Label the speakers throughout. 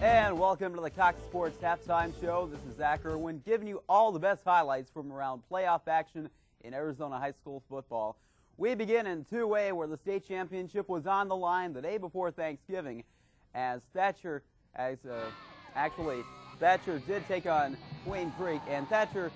Speaker 1: And welcome to the Cox Sports Halftime Show. This is Zach Irwin giving you all the best highlights from around playoff action in Arizona high school football. We begin in 2A where the state championship was on the line the day before Thanksgiving as Thatcher did take on Queen Creek, and Thatcher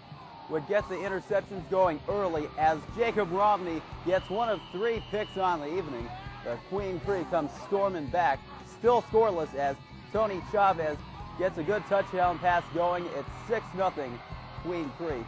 Speaker 1: would get the interceptions going early as Jacob Romney gets one of 3 picks on the evening. The Queen Creek comes storming back, still scoreless as Tony Chavez gets a good touchdown pass going. It's 6-0 Queen Creek.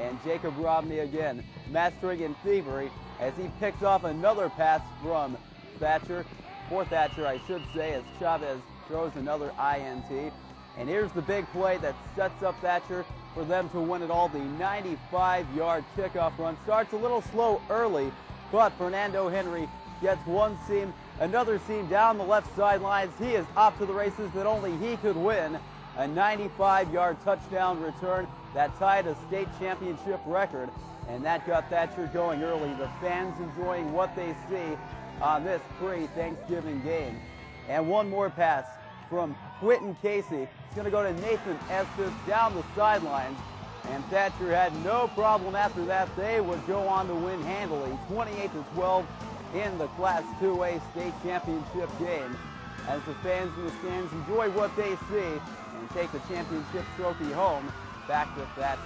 Speaker 1: And Jacob Romney again mastering in thievery as he picks off another pass from Thatcher. For Thatcher, I should say, as Chavez throws another INT. And here's the big play that sets up Thatcher for them to win it all. The 95-yard kickoff run starts a little slow early, but Fernando Henry gets one seam, another seam down the left sidelines. He is off to the races that only he could win. A 95-yard touchdown return that tied a state championship record, and that got Thatcher going early. The fans enjoying what they see on this pre-Thanksgiving game. And one more pass from Quentin Casey. It's going to go to Nathan Estes down the sidelines, and Thatcher had no problem after that. They would go on to win handily, 28-12 in the Class 2A state championship game, as the fans in the stands enjoy what they see and take the championship trophy home back to Thatcher.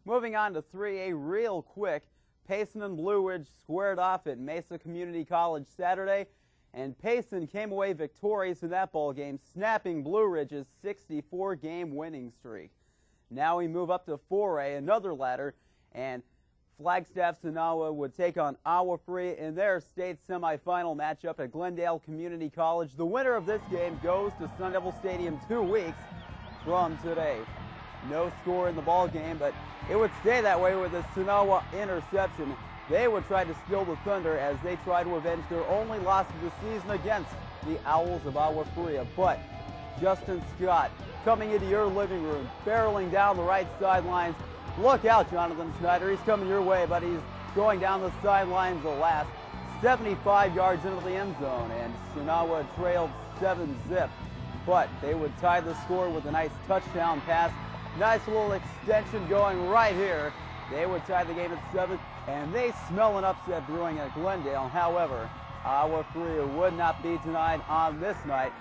Speaker 1: Moving on to 3A real quick, Payson and Blue Ridge squared off at Mesa Community College Saturday, and Payson came away victorious in that ball game, snapping Blue Ridge's 64-game winning streak. Now we move up to 4A, another ladder, and Flagstaff Sonawa would take on Iowa Free in their state semifinal matchup at Glendale Community College. The winner of this game goes to Sun Devil Stadium 2 weeks from today. No score in the ball game, but it would stay that way with the Sonawa interception. They would try to steal the thunder as they try to avenge their only loss of the season against the Owls of Iowa Free. But Justin Scott coming into your living room, barreling down the right sidelines. Look out, Jonathan Snyder. He's coming your way, but he's going down the sidelines the last 75 yards into the end zone, and Sonawa trailed 7-zip. But they would tie the score with a nice touchdown pass. Nice little extension going right here. They would tie the game at 7, and they smell an upset brewing at Glendale. However, Iowa Free would not be denied on this night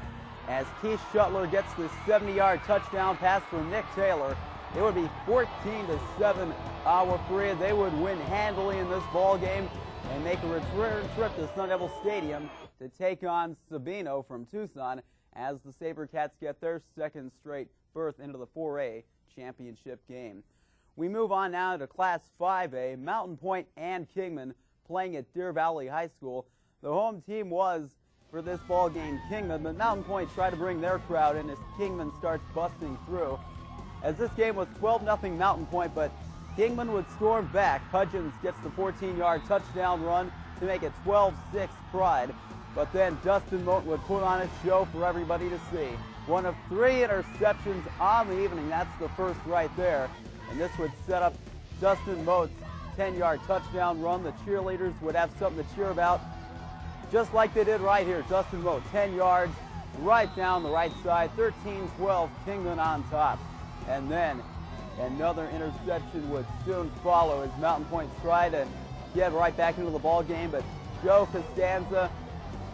Speaker 1: as Keith Shuttler gets the 70-yard touchdown pass for Nick Taylor. It would be 14-7 Iowa Free. They would win handily in this ball game and make a return trip to Sun Devil Stadium to take on Sabino from Tucson as the SaberCats get their second straight berth into the 4A championship game. We move on now to Class 5A, Mountain Point and Kingman playing at Deer Valley High School. The home team was, for this ball game, Kingman, but Mountain Point tried to bring their crowd in as Kingman starts busting through. As this game was 12-0 Mountain Point, but Kingman would storm back. Hudgens gets the 14-yard touchdown run to make it 12-6 Pride. But then Dustin Moat would put on a show for everybody to see. One of 3 interceptions on the evening. That's the first right there. And this would set up Dustin Moat's 10-yard touchdown run. The cheerleaders would have something to cheer about, just like they did right here. Dustin Moat, 10 yards, right down the right side. 13-12, Kingman on top. And then another interception would soon follow as Mountain Point tried to get right back into the ball game, but Joe Costanza,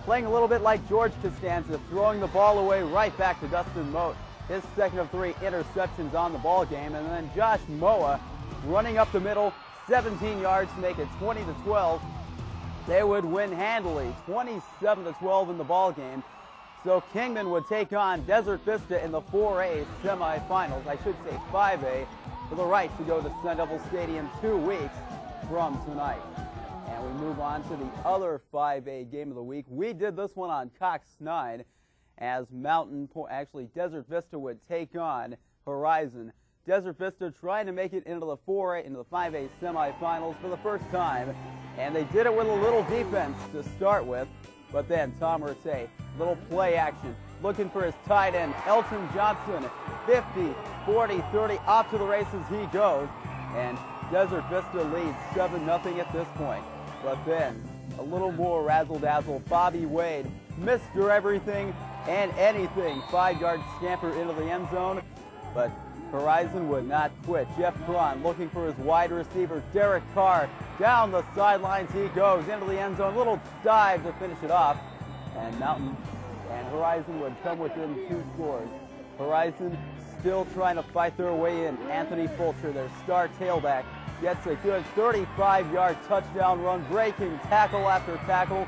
Speaker 1: playing a little bit like George Costanza, throwing the ball away right back to Dustin Moat. His second of 3 interceptions on the ball game. And then Josh Moa running up the middle, 17 yards to make it 20-12. They would win handily, 27-12 in the ball game. So Kingman would take on Desert Vista in the 4A semifinals, I should say 5A, for the right to go to Sun Devil Stadium 2 weeks from tonight. And we move on to the other 5A game of the week. We did this one on Cox 9 as Desert Vista would take on Horizon. Desert Vista trying to make it into the 5A semifinals for the first time, and they did it with a little defense to start with. But then Tom Rattay, little play action, looking for his tight end, Elton Johnson, 50, 40, 30, off to the races he goes, and Desert Vista leads 7-0 at this point. But then a little more razzle-dazzle, Bobby Wade, Mr. Everything, and anything. 5-yard scamper into the end zone, but Horizon would not quit. Jeff Cron looking for his wide receiver, Derek Carr. Down the sidelines he goes into the end zone. Little dive to finish it off. And Horizon would come within 2 scores. Horizon still trying to fight their way in. Anthony Fulcher, their star tailback, gets a good 35-yard touchdown run, breaking tackle after tackle.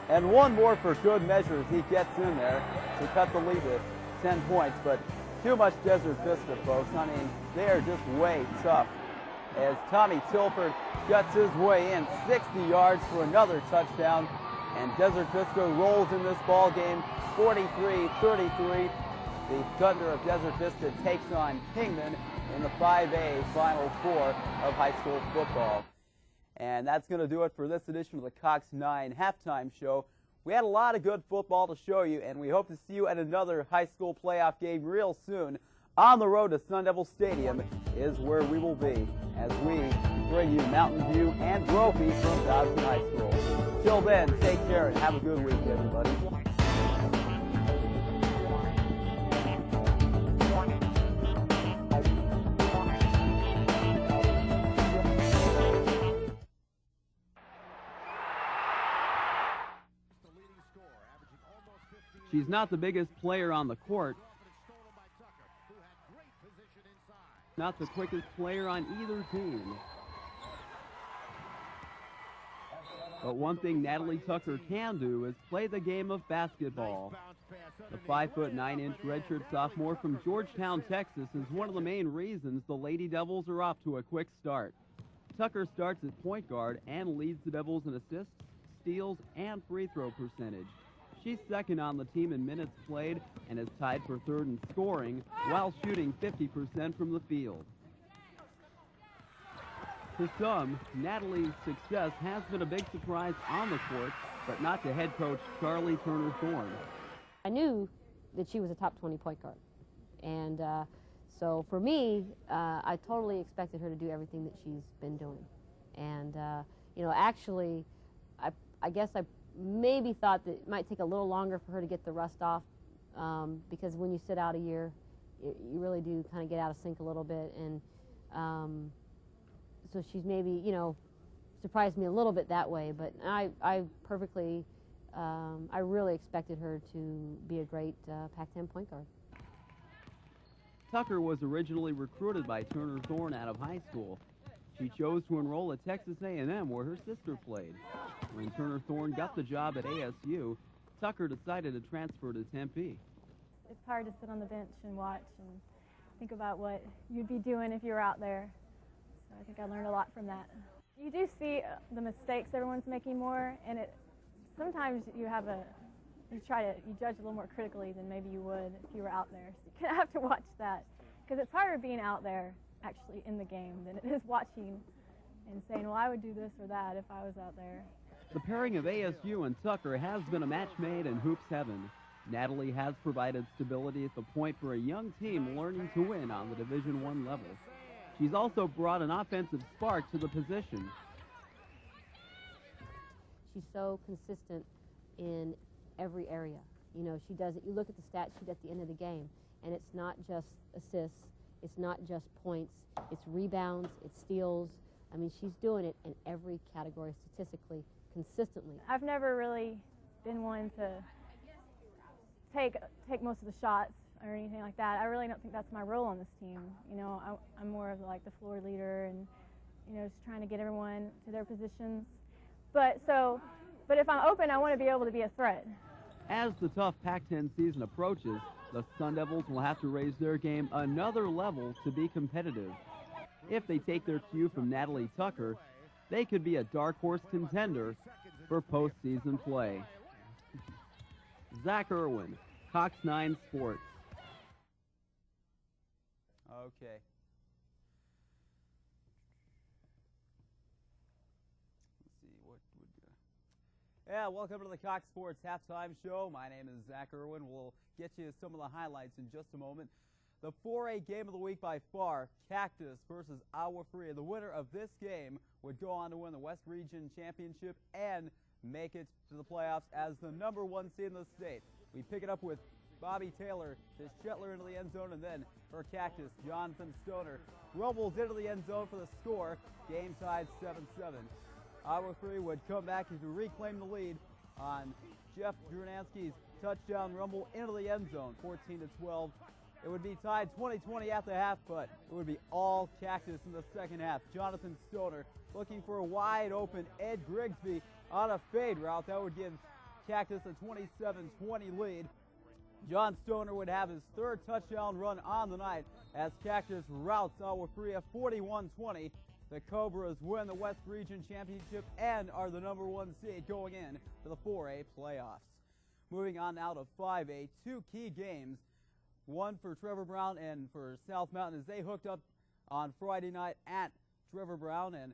Speaker 1: And one more for good measure as he gets in there to cut the lead to 10 points. But too much Desert Vista, folks. I mean, they are just way tough. As Tommy Tilford gets his way in, 60 yards for another touchdown. And Desert Vista rolls in this ball game, 43-33. The Thunder of Desert Vista takes on Kingman in the 5A Final Four of high school football. And that's going to do it for this edition of the Cox 9 Halftime Show. We had a lot of good football to show you, and we hope to see you at another high school playoff game real soon. On the road to Sun Devil Stadium is where we will be as we bring you Mountain View and Brophy from Dodson High School. Till then, take care and have a good week, everybody. She's not the biggest player on the court, not the quickest player on either team. But one thing Natalie Tucker can do is play the game of basketball. The 5'9" redshirt sophomore from Georgetown, Texas is one of the main reasons the Lady Devils are off to a quick start. Tucker starts at point guard and leads the Devils in assists, steals, and free throw percentage. She's second on the team in minutes played and is tied for third in scoring while shooting 50% from the field. For some, Natalie's success has been a big surprise on the court, but not to head coach Charlie Turner-Thorne.
Speaker 2: I knew that she was a top 20 point guard. And so for me, I totally expected her to do everything that she's been doing. And, you know, actually, I guess I maybe thought that it might take a little longer for her to get the rust off because when you sit out a year, you really do kind of get out of sync a little bit. And so she's maybe, you know, surprised me a little bit that way. But I really expected her to be a great Pac-10 point guard.
Speaker 1: Tucker was originally recruited by Turner-Thorne out of high school. She chose to enroll at Texas A&M, where her sister played. When Turner-Thorne got the job at ASU, Tucker decided to transfer to Tempe.
Speaker 3: It's hard to sit on the bench and watch and think about what you'd be doing if you were out there. So I think I learned a lot from that. You do see the mistakes everyone's making more, and sometimes you judge a little more critically than maybe you would if you were out there. So you kind of have to watch that, because it's harder being out there actually in the game than it is watching and saying, well, I would do this or that if I was out there.
Speaker 1: The pairing of ASU and Tucker has been a match made in hoops heaven. Natalie has provided stability at the point for a young team learning to win on the Division I level. She's also brought an offensive spark to the position.
Speaker 2: She's so consistent in every area. You know, she does it. You look at the stat sheet at the end of the game, and it's not just assists, it's not just points, it's rebounds, it's steals. I mean, she's doing it in every category statistically, consistently.
Speaker 3: I've never really been one to take most of the shots or anything like that. I really don't think that's my role on this team. You know, I'm more of like the floor leader and, you know, just trying to get everyone to their positions. But if I'm open, I want to be able to be a threat.
Speaker 1: As the tough Pac-10 season approaches, the Sun Devils will have to raise their game another level to be competitive. If they take their cue from Natalie Tucker, they could be a dark horse contender for postseason play. Zach Irwin, Cox 9 Sports. Okay. Let's see, what would Yeah, welcome to the Cox Sports Halftime Show. My name is Zach Irwin. We'll get you some of the highlights in just a moment. The 4A game of the week by far, Cactus versus Agua Fria. The winner of this game would go on to win the West Region Championship and make it to the playoffs as the #1 seed in the state. We pick it up with Bobby Taylor to Shetler into the end zone, and then for Cactus, Jonathan Stoner rumbles into the end zone for the score. Game tied 7-7. Iowa Free would come back to reclaim the lead on Jeff Drunansky's touchdown rumble into the end zone, 14-12. It would be tied 20-20 at the half, but it would be all Cactus in the second half. Jonathan Stoner looking for a wide open Ed Grigsby on a fade route. That would give Cactus a 27-20 lead. John Stoner would have his third touchdown run on the night as Cactus routs Iowa Free at 41-20. The Cobras win the West Region Championship and are the #1 seed going in to the 4A playoffs. Moving on now to 5A, two key games. One for Trevor Brown and for South Mountain as they hooked up on Friday night at Trevor Brown. And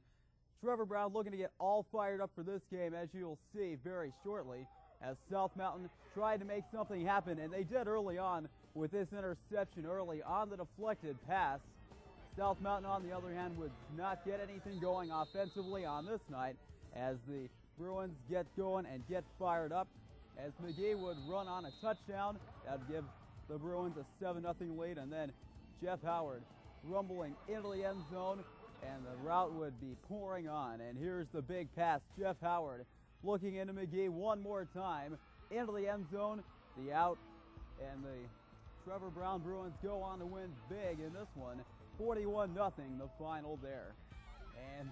Speaker 1: Trevor Brown looking to get all fired up for this game, as you'll see very shortly, as South Mountain tried to make something happen, and they did early on with this interception early on the deflected pass. South Mountain, on the other hand, would not get anything going offensively on this night as the Bruins get going and get fired up, as McGee would run on a touchdown. That would give the Bruins a 7-0 lead, and then Jeff Howard rumbling into the end zone, and the route would be pouring on. And here's the big pass. Jeff Howard looking into McGee one more time into the end zone. The out, and the Trevor Brown Bruins go on to win big in this one, 41-0 the final there. And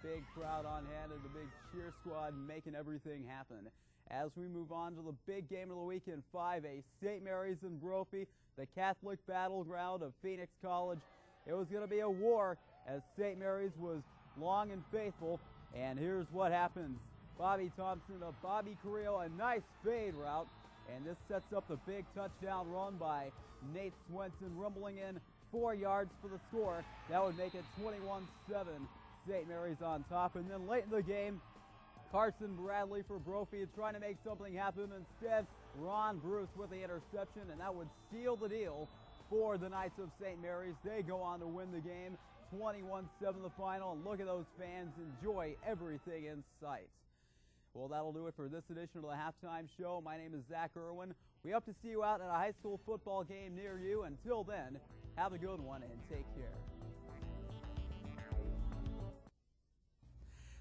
Speaker 1: big crowd on hand and the big cheer squad making everything happen. As we move on to the big game of the week in 5A, St. Mary's and Brophy, the Catholic battleground of Phoenix College. It was going to be a war as St. Mary's was long and faithful. And here's what happens. Bobby Thompson to Bobby Carrillo, a nice fade route. And this sets up the big touchdown run by Nate Swenson, rumbling in 4 yards for the score. That would make it 21-7, St. Mary's on top. And then late in the game, Carson Bradley for Brophy is trying to make something happen. Instead, Ron Bruce with the interception, and that would seal the deal for the Knights of St. Mary's. They go on to win the game, 21-7 the final, and look at those fans enjoy everything in sight. Well, that'll do it for this edition of the Halftime Show. My name is Zach Irwin. We hope to see you out at a high school football game near you. Until then, have a good one and take care.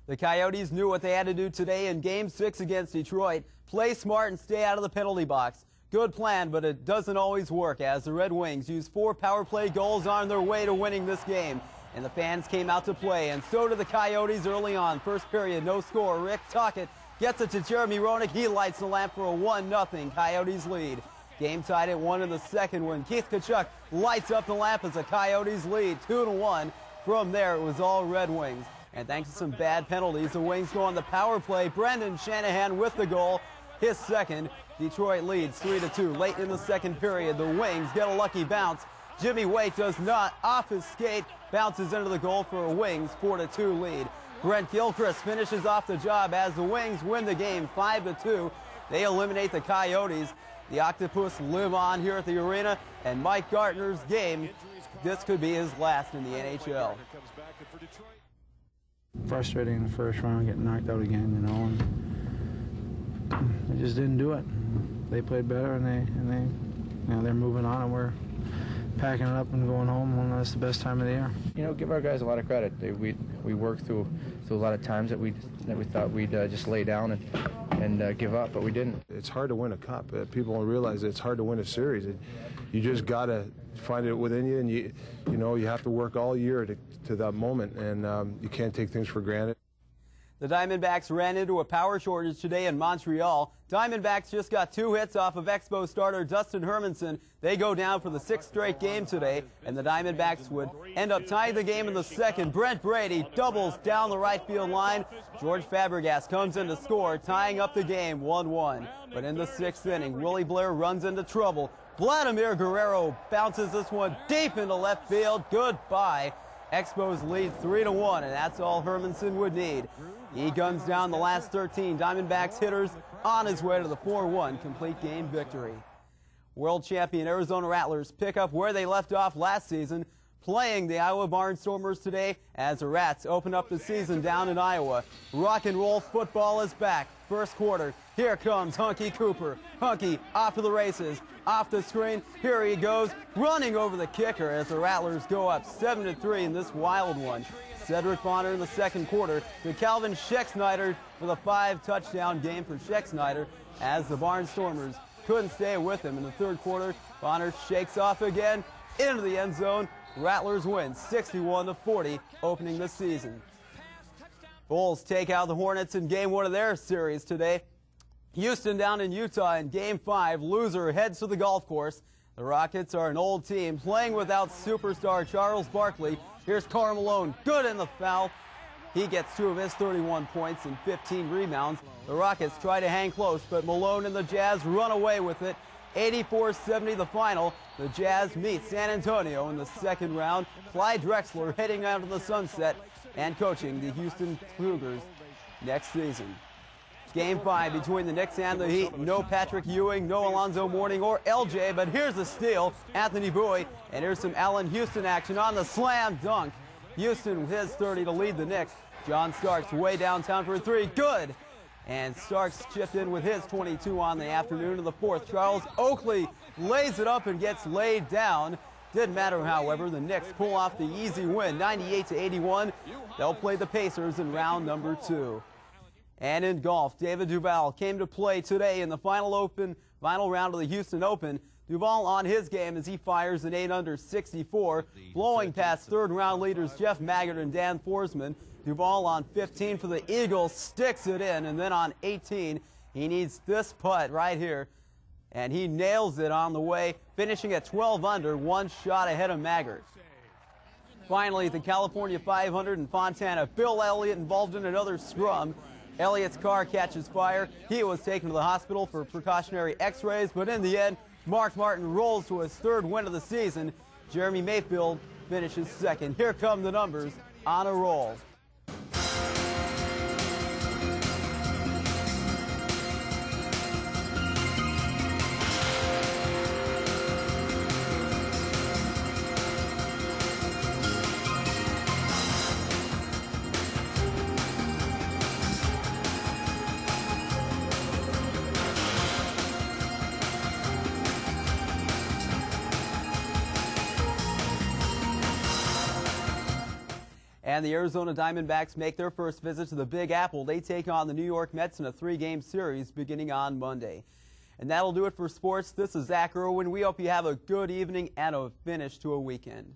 Speaker 1: The Coyotes knew what they had to do today in Game 6 against Detroit. Play smart and stay out of the penalty box. Good plan, but it doesn't always work as the Red Wings used 4 power play goals on their way to winning this game. And the fans came out to play, and so did the Coyotes early on. First period, no score. Rick Tockett gets it to Jeremy Roenick. He lights the lamp for a 1-0 Coyotes lead. Game tied at 1 in the second when Keith Tkachuk lights up the lamp as the Coyotes lead 2-1. From there, it was all Red Wings. And thanks to some bad penalties, the Wings go on the power play. Brendan Shanahan with the goal, his second. Detroit leads 3-2. Late in the second period, the Wings get a lucky bounce. Jimmy Waite does not, off his skate, bounces into the goal for a Wings 4-2 lead. Brent Gilchrist finishes off the job as the Wings win the game 5-2. They eliminate the Coyotes. The Octopus live on here at the arena, and Mike Gartner's game, this could be his last in the NHL.
Speaker 4: Frustrating in the first round, getting knocked out again, you know, and they just didn't do it. They played better, and they, you know, they're moving on, and we're packing it up and going home. And that's the best time of the year.
Speaker 5: You know, give our guys a lot of credit. We worked through a lot of times that we thought we'd just lay down and give up, but we didn't.
Speaker 6: It's hard to win a cup. People don't realize it's hard to win a series. You just gotta find it within you, and you know you have to work all year to that moment, and you can't take things for granted.
Speaker 1: The Diamondbacks ran into a power shortage today in Montreal. Diamondbacks just got 2 hits off of Expo starter Dustin Hermanson. They go down for the 6th straight game today, and the Diamondbacks would end up tying the game in the second. Brent Brady doubles down the right field line. George Fabregas comes in to score, tying up the game 1-1. But in the 6th inning, Willie Blair runs into trouble. Vladimir Guerrero bounces this one deep into left field. Goodbye. Expos lead 3-1, and that's all Hermanson would need. He guns down the last 13 Diamondbacks hitters on his way to the 4-1 complete game victory. World champion Arizona Rattlers pick up where they left off last season. playing the Iowa Barnstormers today as the Rats open up the season down in Iowa. Rock and roll football is back. First quarter, here comes Hunky Cooper. Hunky off to the races, off the screen. Here he goes, running over the kicker as the Rattlers go up 7-3 in this wild one. Cedric Bonner in the second quarter to Calvin Schexnayder for the 5-touchdown game for Schexnayder as the Barnstormers couldn't stay with him in the third quarter. Bonner shakes off again into the end zone. Rattlers win 61-40, opening the season. Bulls take out the Hornets in game one of their series today. Houston down in Utah in game 5. Loser heads to the golf course. The Rockets are an old team playing without superstar Charles Barkley. Here's Karl Malone, good in the foul. He gets 2 of his 31 points and 15 rebounds. The Rockets try to hang close, but Malone and the Jazz run away with it. 84-70 the final. The Jazz meet San Antonio in the second round. Clyde Drexler heading out of the sunset and coaching the Houston Cougars next season. Game 5 between the Knicks and the Heat. No Patrick Ewing, no Alonzo Mourning or LJ, but here's the steal, Anthony Bowie, and here's some Allen Houston action on the slam dunk. Houston with his 30 to lead the Knicks. John Starks way downtown for a 3, good. And Starks chipped in with his 22 on the afternoon of the fourth. Charles Oakley lays it up and gets laid down. Didn't matter, however. The Knicks pull off the easy win, 98-81. They'll play the Pacers in round number 2. And in golf, David Duval came to play today in the final round of the Houston Open. Duval on his game as he fires an 8 under 64, blowing past third-round leaders Jeff Maggart and Dan Forsman. Duval on 15 for the Eagles sticks it in, and then on 18, he needs this putt right here, and he nails it on the way, finishing at 12 under, 1 shot ahead of Maggart. Finally, the California 500 in Fontana, Bill Elliott involved in another scrum. Elliott's car catches fire. He was taken to the hospital for precautionary x-rays, but in the end, Mark Martin rolls to his 3rd win of the season. Jeremy Mayfield finishes 2nd. Here come the numbers on a roll. And the Arizona Diamondbacks make their first visit to the Big Apple. They take on the New York Mets in a 3-game series beginning on Monday. And that'll do it for sports. This is Zach Irwin. We hope you have a good evening and a finish to a weekend.